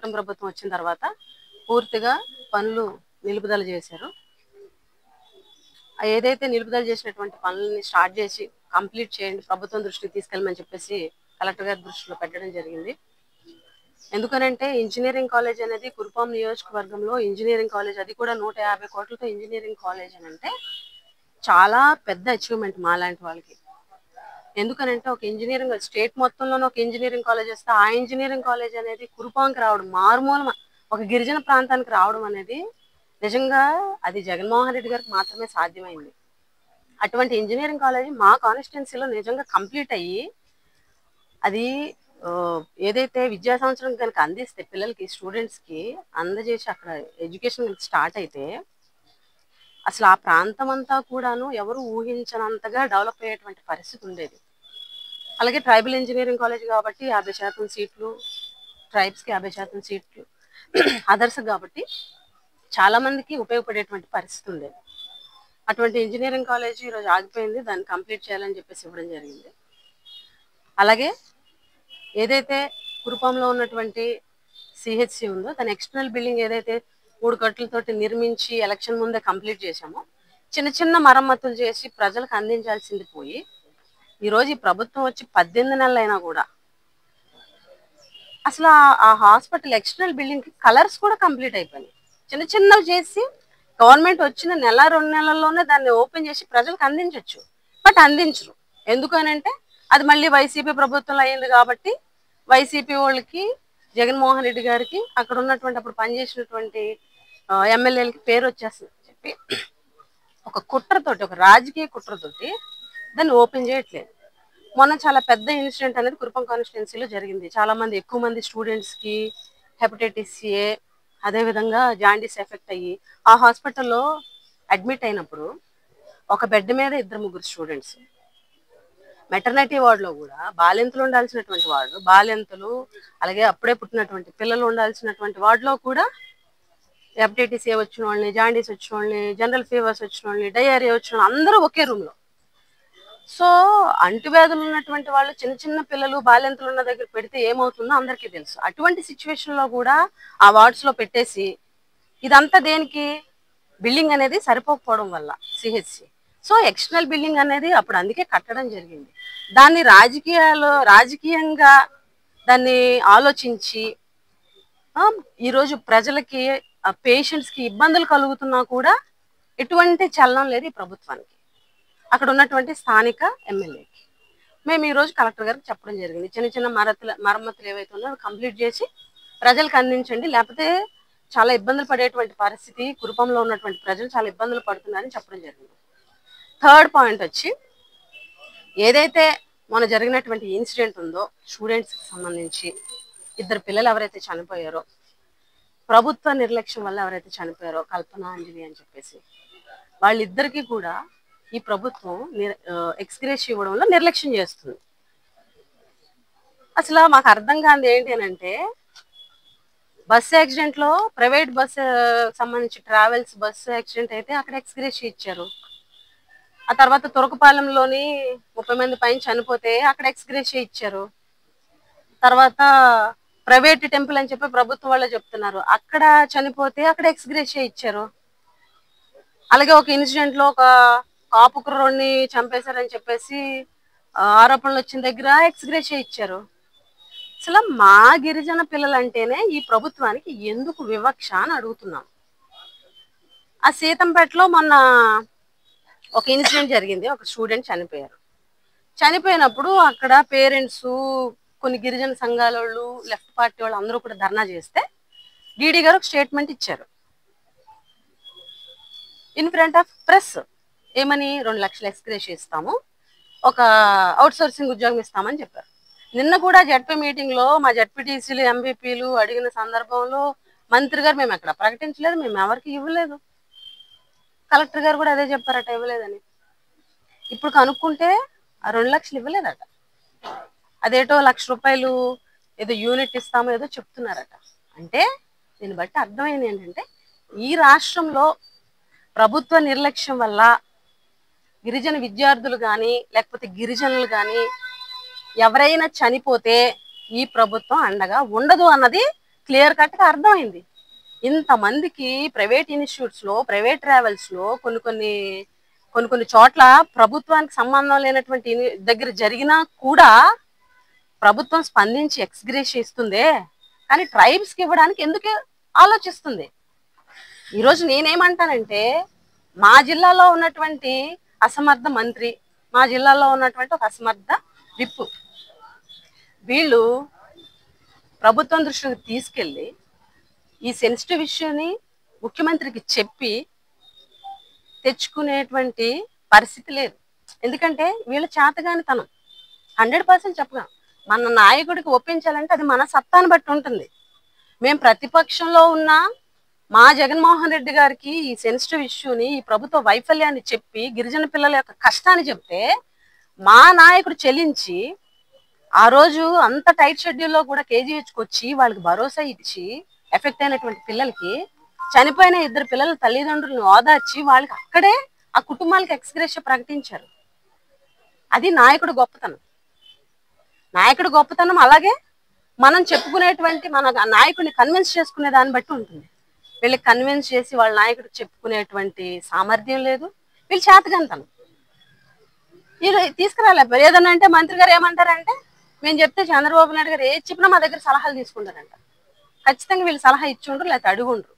కుటుంబ ప్రభుత్వం వచ్చిన తర్వాత పూర్తిగా పనులు నిలుపుదల చేశారు. ఏదైతే నిలుపుదల చేసినటువంటి పనులని స్టార్ట్ చేసి కంప్లీట్ చేయండి, ప్రభుత్వం దృష్టికి తీసుకెళ్ళమని చెప్పేసి కలెక్టర్ గారి దృష్టిలో పెట్టడం జరిగింది. ఎందుకనంటే ఇంజనీరింగ్ కాలేజ్ అనేది కురుపాం నియోజకవర్గంలో ఇంజనీరింగ్ కాలేజ్, అది కూడా 150 కోట్లతో ఇంజనీరింగ్ కాలేజ్ అని అంటే చాలా పెద్ద అచీవ్మెంట్ మాలాంటి వాళ్ళకి. ఎందుకనంటే ఒక ఇంజనీరింగ్ స్టేట్ మొత్తంలోనే ఒక ఇంజనీరింగ్ కాలేజ్ వస్తే ఆ ఇంజనీరింగ్ కాలేజ్ అనేది కురుపాంకి రావడం, మారుమూల ఒక గిరిజన ప్రాంతానికి రావడం అనేది నిజంగా అది జగన్మోహన్ రెడ్డి గారికి మాత్రమే సాధ్యమైంది. అటువంటి ఇంజనీరింగ్ కాలేజ్ మా కాన్స్టిట్యున్సీలో నిజంగా కంప్లీట్ అయ్యి అది ఏదైతే విద్యా సంవత్సరం కనుక అందిస్తే పిల్లలకి స్టూడెంట్స్కి అందజేసి అక్కడ ఎడ్యుకేషన్ స్టార్ట్ అయితే అసలు ఆ ప్రాంతం అంతా కూడాను ఎవరు ఊహించనంతగా డెవలప్ అయ్యేటువంటి పరిస్థితి ఉండేది. అలాగే ట్రైబల్ ఇంజనీరింగ్ కాలేజ్ కాబట్టి 50% సీట్లు, ట్రైబ్స్కి 50% సీట్లు, అదర్స్ కాబట్టి చాలా మందికి ఉపయోగపడేటువంటి పరిస్థితి ఉండేది. అటువంటి ఇంజనీరింగ్ కాలేజ్ ఈరోజు ఆగిపోయింది, దాన్ని కంప్లీట్ చేయాలని చెప్పేసి ఇవ్వడం జరిగింది. అలాగే ఏదైతే కురుపాంలో ఉన్నటువంటి సిహెచ్సి ఉందో దాని ఎక్స్టర్నల్ బిల్డింగ్ ఏదైతే 3 కట్లతోటి నిర్మించి ఎలక్షన్ ముందే కంప్లీట్ చేశామో చిన్న చిన్న మరమ్మతులు చేసి ప్రజలకు అందించాల్సింది పోయి ఈరోజు ఈ ప్రభుత్వం వచ్చి 18 నెలలైనా కూడా అసలు ఆ హాస్పిటల్ ఎక్స్టర్నల్ బిల్డింగ్కి కలర్స్ కూడా కంప్లీట్ అయిపోయినాయి. చిన్న చిన్నవి చేసి గవర్నమెంట్ వచ్చిన 1-2 నెలల్లోనే దాన్ని ఓపెన్ చేసి ప్రజలకు అందించవచ్చు, బట్ అందించరు. ఎందుకనంటే అది మళ్ళీ వైసీపీ ప్రభుత్వంలో అయింది కాబట్టి వైసీపీ వాళ్ళకి, జగన్మోహన్ రెడ్డి గారికి అక్కడ ఉన్నటువంటి అప్పుడు పనిచేసినటువంటి ఎమ్మెల్యేలకి పేరు వచ్చేస్తుంది చెప్పి ఒక కుట్రతోటి, ఒక రాజకీయ కుట్రతోటి దాన్ని ఓపెన్ చేయట్లేదు. మొన్న చాలా పెద్ద ఇన్సిడెంట్ అనేది కురుపాం కాన్స్టిట్యున్సీలో జరిగింది. చాలా మంది, ఎక్కువ మంది స్టూడెంట్స్కి హెపటైటిస్ ఏ, అదేవిధంగా జాండీస్ ఎఫెక్ట్ అయ్యి ఆ హాస్పిటల్లో అడ్మిట్ అయినప్పుడు ఒక బెడ్ మీద 2-3 స్టూడెంట్స్, మెటర్నిటీ వార్డులో కూడా బాలింతలు ఉండాల్సినటువంటి వార్డు, బాలింతలు అలాగే అప్పుడే పుట్టినటువంటి పిల్లలు ఉండాల్సినటువంటి వార్డులో కూడా హెపటైటిస్ ఏ వచ్చిన వాళ్ళని, జాండీస్ వచ్చిన వాళ్ళని, జనరల్ ఫీవర్స్ వచ్చిన వాళ్ళని, డయేరియా వచ్చిన వాళ్ళని అందరూ ఒకే రూమ్లో. సో అంటువ్యాధులు ఉన్నటువంటి వాళ్ళు చిన్న చిన్న పిల్లలు బాలింతలు ఉన్న దగ్గర పెడితే ఏమవుతుందో అందరికీ తెలుసు. అటువంటి సిచ్యువేషన్లో కూడా ఆ వార్డ్స్లో పెట్టేసి ఇదంతా దేనికి, బిల్డింగ్ అనేది సరిపోకపోవడం వల్ల సిహెచ్సి. సో ఎక్స్టర్నల్ బిల్డింగ్ అనేది అప్పుడు అందుకే కట్టడం జరిగింది. దాన్ని రాజకీయంగా దాన్ని ఆలోచించి ఈరోజు ప్రజలకి, పేషెంట్స్కి ఇబ్బందులు కలుగుతున్నా కూడా ఎటువంటి చలనం లేదు ఈ ప్రభుత్వానికి, అక్కడ ఉన్నటువంటి స్థానిక ఎమ్మెల్యేకి. మేము ఈరోజు కలెక్టర్ గారికి చెప్పడం జరిగింది, చిన్న చిన్న మరమ్మతులు ఏవైతే ఉన్నాయో కంప్లీట్ చేసి ప్రజలకు అందించండి, లేకపోతే చాలా ఇబ్బందులు పడేటువంటి పరిస్థితి, కురుపంలో ఉన్నటువంటి ప్రజలు చాలా ఇబ్బందులు పడుతున్నారని చెప్పడం జరిగింది. థర్డ్ పాయింట్ వచ్చి ఏదైతే మొన్న జరిగినటువంటి ఇన్సిడెంట్ ఉందో స్టూడెంట్స్కి సంబంధించి 2 పిల్లలు ఎవరైతే చనిపోయారో, ప్రభుత్వ నిర్లక్ష్యం వల్ల ఎవరైతే చనిపోయారో, కల్పన, అంజలి అని చెప్పేసి, వాళ్ళిద్దరికీ కూడా ఈ ప్రభుత్వం ఎక్స్గ్రేషియా ఇవ్వడంలో నిర్లక్ష్యం చేస్తుంది. అసలు మాకు అర్థం కానిది ఏంటి అని అంటే, బస్సు యాక్సిడెంట్లో ప్రైవేట్ బస్సు సంబంధించి ట్రావెల్స్ బస్సు యాక్సిడెంట్ అయితే అక్కడ ఎక్స్గ్రేషియా ఇచ్చారు. ఆ తర్వాత తురకపాలెంలోని 30 మంది పైన చనిపోతే అక్కడ ఎక్స్గ్రేషియా ఇచ్చారు. తర్వాత ప్రైవేట్ టెంపుల్ అని చెప్పి ప్రభుత్వం వాళ్ళే చెప్తున్నారు, అక్కడ చనిపోతే అక్కడ ఎక్స్గ్రేషియా ఇచ్చారు. అలాగే ఒక ఇన్సిడెంట్లో ఒక కాపు కుర్రోడ్ని చంపేశారని చెప్పేసి ఆరోపణలు వచ్చిన దగ్గర ఎక్స్గ్రేషియా ఇచ్చారు. అసలు మా గిరిజన పిల్లలంటేనే ఈ ప్రభుత్వానికి ఎందుకు వివక్ష అని అడుగుతున్నాం. ఆ సీతంపేటలో మొన్న ఒక ఇన్సిడెంట్ జరిగింది, ఒక స్టూడెంట్ చనిపోయారు. చనిపోయినప్పుడు అక్కడ పేరెంట్స్, కొన్ని గిరిజన సంఘాల వాళ్ళు, లెఫ్ట్ పార్టీ వాళ్ళు అందరూ కూడా ధర్నా చేస్తే డీడీ గారు ఒక స్టేట్మెంట్ ఇచ్చారు ఇన్ ఫ్రంట్ ఆఫ్ ప్రెస్. ఏమని, 2 లక్షలు ఎక్స్గ్రేషియా ఇస్తాము, ఒక అవుట్ సోర్సింగ్ ఉద్యోగం ఇస్తామని చెప్పారు. నిన్న కూడా జడ్పీ మీటింగ్లో మా జడ్పీటీసీలు, ఎంపీపీలు అడిగిన సందర్భంలో మంత్రి గారు మేము ఎక్కడ ప్రకటించలేదు, మేము ఎవరికి ఇవ్వలేదు, కలెక్టర్ గారు కూడా అదే చెప్పారట, ఇవ్వలేదని. ఇప్పుడు కనుక్కుంటే ఆ 2 లక్షలు ఇవ్వలేదట, అదేటో 1,00,000 రూపాయలు ఏదో యూనిట్ ఇస్తామో ఏదో చెప్తున్నారట. అంటే దీన్ని బట్టి అర్థమైంది ఏంటంటే, ఈ రాష్ట్రంలో ప్రభుత్వ నిర్లక్ష్యం వల్ల గిరిజన విద్యార్థులు కానీ లేకపోతే గిరిజనులు కానీ ఎవరైనా చనిపోతే ఈ ప్రభుత్వం అండగా ఉండదు అన్నది క్లియర్ కట్గా అర్థమైంది. ఇంతమందికి ప్రైవేట్ ఇన్స్టిట్యూట్స్లో, ప్రైవేట్ ట్రావెల్స్లో కొన్ని చోట్ల ప్రభుత్వానికి సంబంధం లేనటువంటి దగ్గర జరిగినా కూడా ప్రభుత్వం స్పందించి ఎక్స్గ్రేషియా ఇస్తుందే, కానీ ట్రైబ్స్కి ఇవ్వడానికి ఎందుకు ఆలోచిస్తుంది? ఈరోజు నేనేమంటానంటే, మా జిల్లాలో ఉన్నటువంటి అసమర్థ మంత్రి, మా జిల్లాలో ఉన్నటువంటి ఒక అసమర్థ విప్పు, వీళ్ళు ప్రభుత్వం దృష్టికి తీసుకెళ్ళి ఈ సెన్సిటివ్ ఇష్యూని ముఖ్యమంత్రికి చెప్పి తెచ్చుకునేటువంటి పరిస్థితి లేదు. ఎందుకంటే వీళ్ళ చేతగానితనం 100% చెప్పగా మన నాయకుడికి ఒప్పించాలంటే అది మన సత్తాను బట్టి ఉంటుంది. మేము ప్రతిపక్షంలో ఉన్న మా జగన్మోహన్ రెడ్డి గారికి ఈ సెన్సిటివ్ ఇష్యూని, ఈ ప్రభుత్వ వైఫల్యాన్ని చెప్పి గిరిజన పిల్లల యొక్క కష్టాన్ని చెప్తే మా నాయకుడు చెల్లించి ఆ రోజు అంత టైట్ షెడ్యూల్లో కూడా కేజీహెచ్కి వచ్చి వాళ్ళకి భరోసా ఇచ్చి ఎఫెక్ట్ అయినటువంటి పిల్లలకి, చనిపోయిన 2 పిల్లల తల్లిదండ్రులను ఓదార్చి వాళ్ళకి అక్కడే ఆ కుటుంబాలకు ఎక్స్గ్రేషియా ప్రకటించారు. అది నాయకుడు గొప్పతనం. నాయకుడు గొప్పతనం అలాగే మనం చెప్పుకునేటువంటి మన నాయకుడిని కన్విన్స్ చేసుకునే దాన్ని బట్టి ఉంటుంది. వీళ్ళకి కన్విన్స్ చేసి వాళ్ళ నాయకుడికి చెప్పుకునేటువంటి సామర్థ్యం లేదు, వీళ్ళు చేతకంతనం. వీళ్ళు తీసుకురాలేపారు. ఏదన్నా అంటే మంత్రి గారు ఏమంటారంటే, మేము చెప్తే చంద్రబాబు నాయుడు గారు ఏది చెప్పినా మా దగ్గర సలహాలు తీసుకుంటారంట. ఖచ్చితంగా వీళ్ళు సలహా ఇచ్చుండ్రు, లేకపోతే అడుగుండ్రు,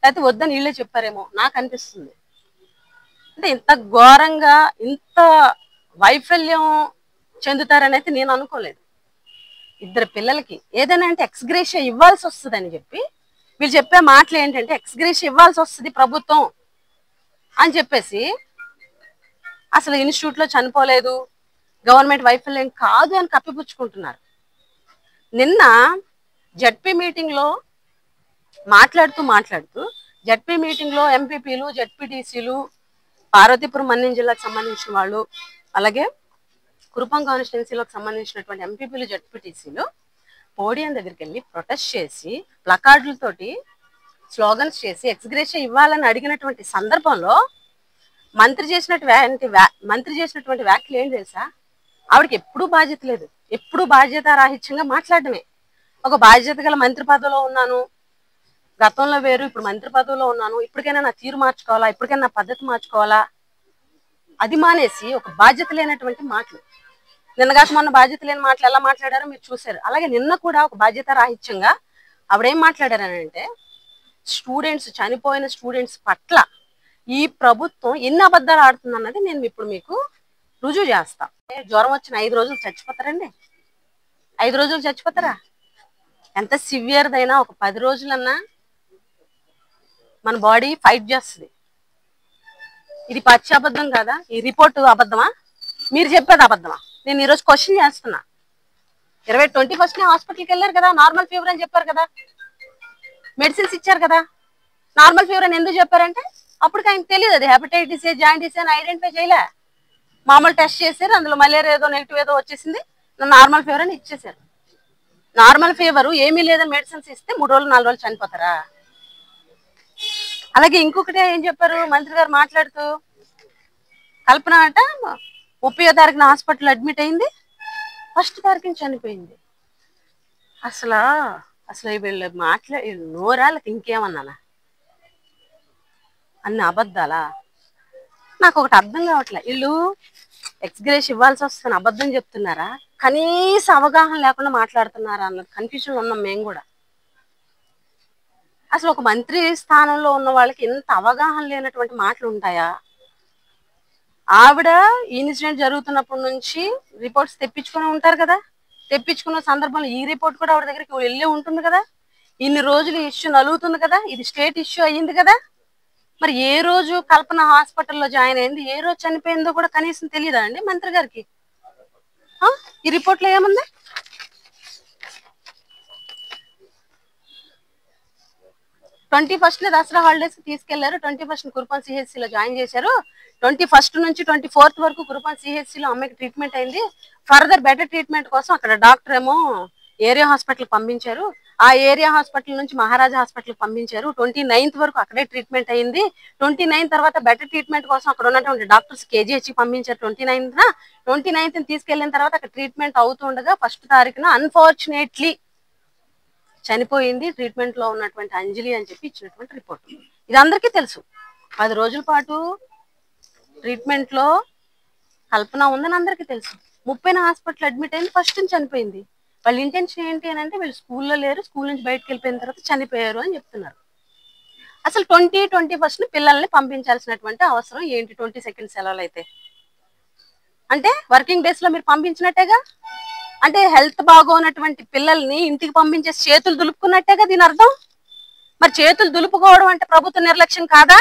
లేకపోతే వద్దని వీళ్ళే చెప్పారేమో నాకు అనిపిస్తుంది. అంటే ఇంత ఘోరంగా ఇంత వైఫల్యం చెందుతారని అయితే నేను అనుకోలేదు. 2 పిల్లలకి ఏదైనా అంటే ఎక్స్గ్రేషియా ఇవ్వాల్సి వస్తుందని చెప్పి వీళ్ళు చెప్పే మాటలు ఏంటంటే, ఎక్స్గ్రేషియా ఇవ్వాల్సి వస్తుంది ప్రభుత్వం అని చెప్పేసి అసలు ఇన్స్టిట్యూట్లో చనిపోలేదు, గవర్నమెంట్ వైఫల్యం కాదు అని కప్పిపుచ్చుకుంటున్నారు. నిన్న జడ్పీ మీటింగ్లో మాట్లాడుతూ జడ్పీ మీటింగ్లో ఎంపీపీలు, జడ్పీటీసీలు, పార్వతీపురం మన్యం జిల్లాకు సంబంధించిన వాళ్ళు, అలాగే కురుపాం కాన్స్టిట్యున్సీలకు సంబంధించినటువంటి ఎంపీపీలు, జడ్పీటీసీలు పోడియం దగ్గరికి వెళ్ళి ప్రొటెస్ట్ చేసి ప్లకార్డులతోటి స్లోగన్స్ చేసి ఎక్స్గ్రేషియా ఇవ్వాలని అడిగినటువంటి సందర్భంలో మంత్రి చేసినటువంటి వ్యాఖ్యలు ఏం తెలుసా? ఆవిడకి ఎప్పుడూ బాధ్యత లేదు, ఎప్పుడూ బాధ్యత రాహిత్యంగా మాట్లాడడమే. ఒక బాధ్యత గల మంత్రి పదవిలో ఉన్నాను, గతంలో వేరు, ఇప్పుడు మంత్రి పదవిలో ఉన్నాను, ఇప్పటికైనా నా తీరు మార్చుకోవాలా, ఇప్పటికైనా నా పద్ధతి మార్చుకోవాలా, అది మానేసి ఒక బాధ్యత లేనటువంటి మాటలు. నిన్నగాక మొన్న బాధ్యత లేని మాటలు ఎలా మాట్లాడారో మీరు చూశారు. అలాగే నిన్న కూడా ఒక బాధ్యత రాహిత్యంగా ఆవిడేం మాట్లాడారనంటే, చనిపోయిన స్టూడెంట్స్ పట్ల ఈ ప్రభుత్వం ఎన్ని అబద్ధాలు ఆడుతుందన్నది నేను ఇప్పుడు మీకు రుజువు చేస్తా. జ్వరం వచ్చిన 5 రోజులు చచ్చిపోతారండి? 5 రోజులు చచ్చిపోతారా? ఎంత సివియర్దైనా ఒక 10 రోజులన్నా మన బాడీ ఫైట్ చేస్తుంది. ఇది పచ్చి అబద్ధం కాదా? ఈ రిపోర్టు అబద్ధమా? మీరు చెప్పేది అబద్ధమా? నేను ఈరోజు క్వశ్చన్ చేస్తున్నా. 21st హాస్పిటల్కి వెళ్ళారు కదా, నార్మల్ ఫీవర్ అని చెప్పారు కదా, మెడిసిన్స్ ఇచ్చారు కదా. నార్మల్ ఫీవర్ అని ఎందుకు చెప్పారంటే అప్పటికి ఆయనకు తెలియదు అది హెపటైటిస్ ఏ, జాయింటిస్ అని ఐడెంటిఫై చేయలే. మామూలు టెస్ట్ చేశారు, అందులో మలేరియా ఏదో నెగిటివ్ ఏదో వచ్చేసింది, నార్మల్ ఫీవర్ అని ఇచ్చేసారు. నార్మల్ ఫీవర్ ఏమీ లేదని మెడిసిన్స్ ఇస్తే 3 రోజులు 4 రోజులు చనిపోతారా? అలాగే ఇంకొకటి ఏం చెప్పారు మంత్రి గారు మాట్లాడుతూ, కల్పన అట 30వ తారీఖున హాస్పిటల్ అడ్మిట్ అయింది, 1st తారీఖున చనిపోయింది. అసలు వీళ్ళు నోరాళ్ళకి ఇంకేమన్నానా? అన్ని అబద్ధాలా? నాకు ఒకటి అర్థం కావట్లే, వీళ్ళు ఎక్స్గ్రేషియా ఇవ్వాల్సి వస్తుంది అబద్ధం చెప్తున్నారా, కనీస అవగాహన లేకుండా మాట్లాడుతున్నారా అన్న కన్ఫ్యూజన్ ఉన్నాం మేము కూడా. అసలు ఒక మంత్రి స్థానంలో ఉన్న వాళ్ళకి ఎంత అవగాహన లేనటువంటి మాటలు ఉంటాయా? ఆవిడ ఇన్సిడెంట్ జరుగుతున్నప్పటి నుంచి రిపోర్ట్స్ తెప్పించుకుని ఉంటారు కదా, తెప్పించుకున్న సందర్భంలో ఈ రిపోర్ట్ కూడా ఆవిడ దగ్గరికి వెళ్ళి ఉంటుంది కదా. ఇన్ని రోజులు ఇష్యూ నలుగుతుంది కదా, ఇది స్టేట్ ఇష్యూ అయ్యింది కదా. మరి ఏ రోజు కల్పన హాస్పిటల్లో జాయిన్ అయింది, ఏ రోజు చనిపోయిందో కూడా కనీసం తెలియదా అండి మంత్రి గారికి? ఈ రిపోర్ట్లో ఏముంది? ట్వంటీ ఫస్ట్ దసరా హాలిడేస్ తీసుకెళ్లారు, 21st కురుపాం సిహెచ్సిలో జాయిన్ చేశారు, 21st నుంచి 24th వరకు కురుపాం సిహెచ్సిలో అమ్మాయికి ట్రీట్మెంట్ అయింది. ఫర్దర్ బెటర్ ట్రీట్మెంట్ కోసం అక్కడ డాక్టర్ ఏమో ఏరియా హాస్పిటల్కి పంపించారు, ఆ ఏరియా హాస్పిటల్ నుంచి మహారాజా హాస్పిటల్కి పంపించారు. 29th వరకు అక్కడే ట్రీట్మెంట్ అయింది. 29 తర్వాత బెటర్ ట్రీట్మెంట్ కోసం అక్కడ ఉన్నటువంటి డాక్టర్స్ కేజీహెచ్కి పంపించారు. 29th తీసుకెళ్లిన తర్వాత అక్కడ ట్రీట్మెంట్ అవుతుండగా 1st తారీఖున అన్ఫార్చునేట్లీ చనిపోయింది ట్రీట్మెంట్ లో ఉన్నటువంటి అంజలి అని చెప్పి ఇచ్చినటువంటి రిపోర్ట్. ఇది అందరికీ తెలుసు. 10 రోజుల పాటు ట్రీట్మెంట్ లో కల్పన ఉందని అందరికీ తెలుసు. 30న హాస్పిటల్ అడ్మిట్ అయింది, ఫస్ట్ చనిపోయింది. వాళ్ళ ఇంటెన్షన్ ఏంటి అని అంటే వీళ్ళు స్కూల్లో లేరు, స్కూల్ నుంచి బయటకు వెళ్ళిపోయిన తర్వాత చనిపోయారు అని చెప్తున్నారు. అసలు 21st పిల్లల్ని పంపించాల్సినటువంటి అవసరం ఏంటి? 22nd సెలవులు అయితే అంటే వర్కింగ్ డేస్ లో మీరు పంపించినట్టేగా. అంటే హెల్త్ బాగోనటువంటి పిల్లల్ని ఇంటికి పంపించేసి చేతులు దులుపుకున్నట్టేగా దీని అర్థం. మరి చేతులు దులుపుకోవడం అంటే ప్రభుత్వ నిర్లక్ష్యం కాదా?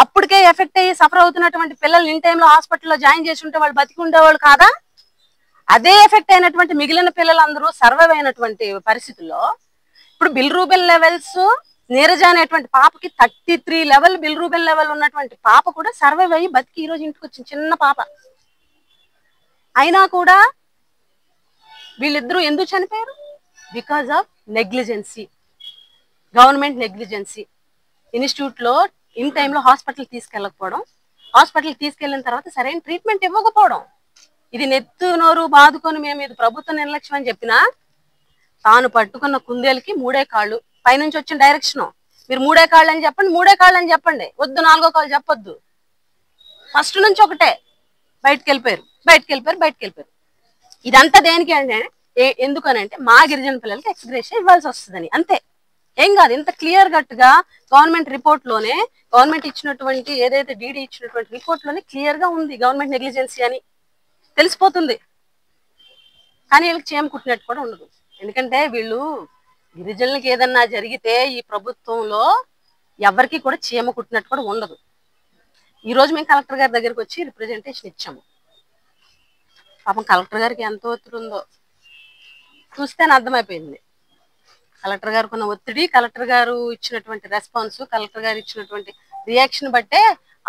అప్పటికే ఎఫెక్ట్ అయ్యి సఫర్ అవుతున్నటువంటి పిల్లల్ని ఇన్ టైంలో హాస్పిటల్లో జాయిన్ చేసి ఉంటే వాళ్ళు బతికి ఉండేవాళ్ళు కాదా? అదే ఎఫెక్ట్ అయినటువంటి మిగిలిన పిల్లలందరూ సర్వైవ్ అయినటువంటి పరిస్థితుల్లో ఇప్పుడు బిల్రూబిన్ లెవెల్స్ నీరజ అనేటువంటి పాపకి 33 లెవెల్ బిల్రూబిన్ లెవెల్ ఉన్నటువంటి పాప కూడా సర్వైవ్ అయ్యి బతికి ఈ రోజు ఇంటికి వచ్చింది, చిన్న పాప. అయినా కూడా వీళ్ళిద్దరూ ఎందుకు చనిపోయారు? Because of negligence, government negligence. Institute లో ఇన్ టైంలో హాస్పిటల్ తీసుకెళ్ళకపోవడం, హాస్పిటల్ తీసుకెళ్లిన తర్వాత సరైన ట్రీట్మెంట్ ఇవ్వకపోవడం. ఇది నెత్తు నోరు బాదుకొని మేము ఇది ప్రభుత్వ నిర్లక్ష్యం అని చెప్పినా తాను పట్టుకున్న కుందేలకి 3 కాళ్ళు. పైనుంచి వచ్చిన డైరెక్షన్ మీరు 3 కాళ్ళు అని చెప్పండి, 3 కాళ్ళు అని చెప్పండి, వద్దు 4వ కాళ్ళు చెప్పొద్దు. ఫస్ట్ నుంచి ఒకటే, బయటకు వెళ్ళిపోయారు. ఇదంతా దేనికి అంటే ఎందుకనంటే మా గిరిజన పిల్లలకి ఎక్స్గ్రేషన్ ఇవ్వాల్సి వస్తుందని, అంతే. ఏం కాదు. ఇంత క్లియర్ కట్ గా గవర్నమెంట్ రిపోర్ట్ లోనే, గవర్నమెంట్ ఇచ్చినటువంటి ఏదైతే డీడీ ఇచ్చినటువంటి రిపోర్ట్ లోనే క్లియర్ గా ఉంది గవర్నమెంట్ నెగ్లిజెన్సీ అని తెలిసిపోతుంది. కానీ వీళ్ళకి చేమ కుట్టినట్టు కూడా ఉండదు. ఎందుకంటే వీళ్ళు గిరిజనులకు ఏదన్నా జరిగితే ఈ ప్రభుత్వంలో ఎవరికి కూడా చీమ కుట్టినట్టు కూడా ఉండదు. ఈ రోజు మేము కలెక్టర్ గారి దగ్గరికి వచ్చి రిప్రజెంటేషన్ ఇచ్చాము. పాపం కలెక్టర్ గారికి ఎంత ఒత్తిడి ఉందో చూస్తేనే అర్థమైపోయింది. కలెక్టర్ గారికి ఉన్న ఒత్తిడి, కలెక్టర్ గారు ఇచ్చినటువంటి రెస్పాన్స్, కలెక్టర్ గారు ఇచ్చినటువంటి రియాక్షన్ బట్టే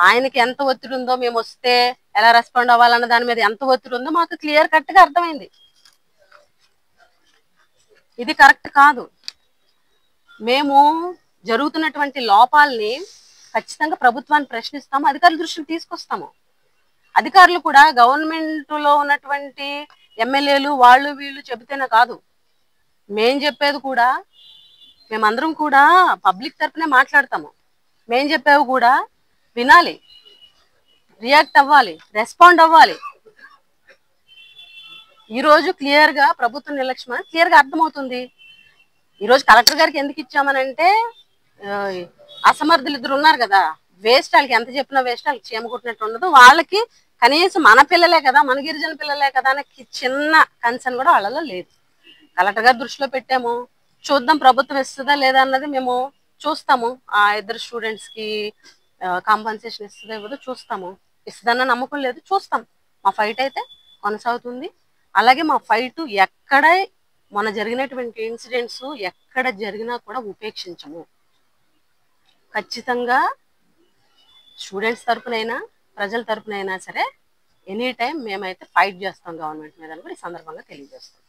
ఆయనకి ఎంత ఒత్తిడి ఉందో, మేము వస్తే ఎలా రెస్పాండ్ అవ్వాలన్న దాని మీద ఎంత ఒత్తిడి ఉందో మాకు క్లియర్ కట్ గా అర్థమైంది. ఇది కరెక్ట్ కాదు. మేము జరుగుతున్నటువంటి లోపాలని ఖచ్చితంగా ప్రభుత్వాన్ని ప్రశ్నిస్తాము, అధికారుల దృష్టికి తీసుకొస్తాము. అధికారులు కూడా గవర్నమెంట్ లో ఉన్నటువంటి ఎమ్మెల్యేలు వాళ్ళు వీళ్ళు చెబితేనే కాదు, మేం చెప్పేది కూడా, మేమందరం కూడా పబ్లిక్ తరపునే మాట్లాడతాము. మేం చెప్పేవి కూడా వినాలి, రియాక్ట్ అవ్వాలి, రెస్పాండ్ అవ్వాలి. ఈరోజు క్లియర్ గా ప్రభుత్వ నిర్లక్ష్యం క్లియర్ గా అర్థమవుతుంది. ఈరోజు కలెక్టర్ గారికి ఎందుకు ఇచ్చామనంటే అసమర్థులు ఇద్దరు ఉన్నారు కదా, వేస్ట్, వాళ్ళకి ఎంత చెప్పినా వేస్ట్, వాళ్ళకి చీమ కుట్టినట్టు ఉండదు. వాళ్ళకి కనీసం మన పిల్లలే కదా, మన గిరిజన పిల్లలే కదా అనే చిన్న కన్సర్న్ కూడా వాళ్ళలో లేదు. కలెక్టర్ గారి దృష్టిలో పెట్టాము, చూద్దాం ప్రభుత్వం ఇస్తుందా లేదా అన్నది మేము చూస్తాము. ఆ ఇద్దరు స్టూడెంట్స్ కి కాంపన్సేషన్ ఇస్తుందా ఇవ్వదో చూస్తాము. ఇస్తుందన్న నమ్మకం లేదు, చూస్తాం. మా ఫైట్ అయితే కొనసాగుతుంది. అలాగే మా ఫైట్ ఎక్కడ మొన్న జరిగినటువంటి ఇన్సిడెంట్స్ ఎక్కడ జరిగినా కూడా ఉపేక్షించము. ఖచ్చితంగా స్టూడెంట్స్ తరపునైనా ప్రజల తరపునైనా సరే ఎనీ టైం మేమైతే ఫైట్ చేస్తాం గవర్నమెంట్ మీద అని కూడా ఈ సందర్భంగా తెలియజేస్తాం.